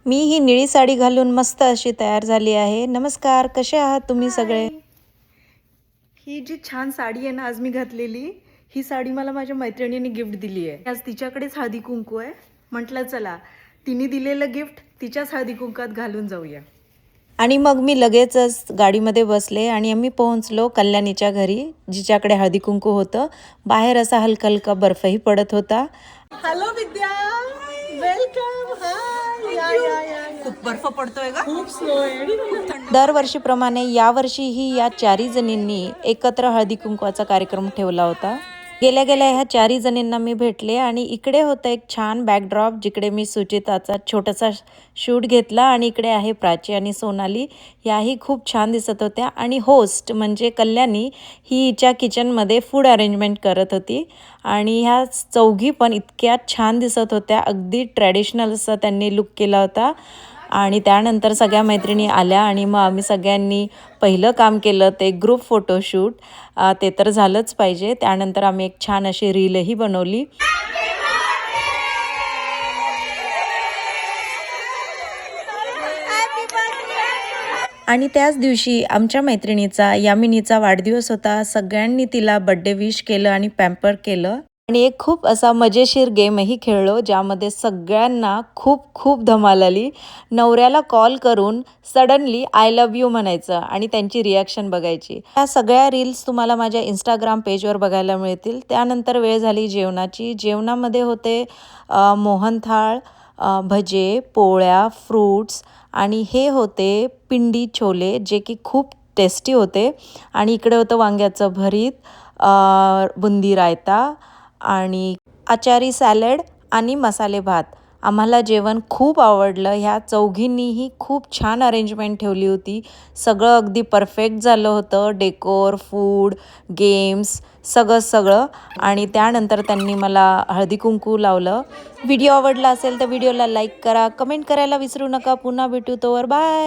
मी ही निळी साडी घालून मस्त अशी तयार झाली आहे। नमस्कार, कसे आहात तुम्ही सगळे? ही जी छान साडी आहे ना आज मी घातलेली, ही साडी मला माझ्या मैत्रिणीने गिफ्ट दिली आहे। आज तिच्याकडेच हळदी कुंकू आहे। म्हटलं चला तिने दिलेलं गिफ्ट तिच्याच हळदी कुंकात घालून जाऊया। आणि मग मी लगेचच गाडीमध्ये बसले आणि आम्ही पोहोचलो कल्याणीच्या घरी, जिच्याकडे हळदी कुंकू होतं। बाहेर असा हलका हलका बर्फही पडत होता। हॅलो विद्या, वेलकम. हाय, या. खूप बर्फ पडतोय का? खूप स्लो आहे. दरवर्षीप्रमाणे यावर्षीही या चारही जणींनी एकत्र हळदी कुंकवाचा कार्यक्रम ठेवला होता। गेल्या गेल्या ह्या चारही जणींना मी भेटले आणि इकडे होतं एक छान बॅकड्रॉप, जिकडे मी सुचिताचा छोटासा शूट घेतला आणि इकडे आहे प्राची आणि सोनाली, याही खूप छान दिसत होत्या। आणि होस्ट म्हणजे कल्याणी ही हिच्या किचनमध्ये फूड अरेंजमेंट करत होती आणि ह्या चौघी पण इतक्या छान दिसत होत्या। अगदी ट्रॅडिशनल असा त्यांनी लुक केला होता। आणि त्यानंतर सगळ्या मैत्रिणी आल्या आणि मग आम्ही सगळ्यांनी पहिलं काम केलं ते ग्रुप फोटोशूट। ते तर झालंच पाहिजे। त्यानंतर आम्ही एक छान अशी रीलही बनवली। आणि त्याच दिवशी आमच्या मैत्रिणीचा यामिनीचा वाढदिवस होता। सगळ्यांनी तिला बर्थडे विश केलं आणि पॅम्पर केलं आणि एक खूप असा मजेशीर गेमही खेळलो, ज्यामध्ये सगळ्यांना खूप खूप धमाल आली। नवऱ्याला कॉल करून सडनली आय लव्ह यू म्हणायचं आणि त्यांची रिॲक्शन बघायची। ह्या सगळ्या रील्स तुम्हाला माझ्या इंस्टाग्राम पेजवर बघायला मिळतील। त्यानंतर वेळ झाली जेवणाची। जेवणामध्ये होते मोहनथाळ, भजे, पोळ्या, फ्रूट्स आणि हे होते पिंडी छोले, जे की खूप टेस्टी होते। आणि इकडे होतं वांग्याचं भरीत, बुंदी रायता आणि आचारी सॅलड आणि मसाले भात। आम्हाला जेवण खूप आवडलं। ह्या चौघींनीही खूप छान अरेंजमेंट ठेवली होती। सगळं अगदी परफेक्ट झालं होतं, डेकोर, फूड, गेम्स सगळं। आणि त्यानंतर त्यांनी मला हळदी कुंकू लावलं। व्हिडिओ आवडला असेल तर व्हिडिओला लाईक करा, कमेंट करायला विसरू नका। पुन्हा भेटू, तोवर बाय.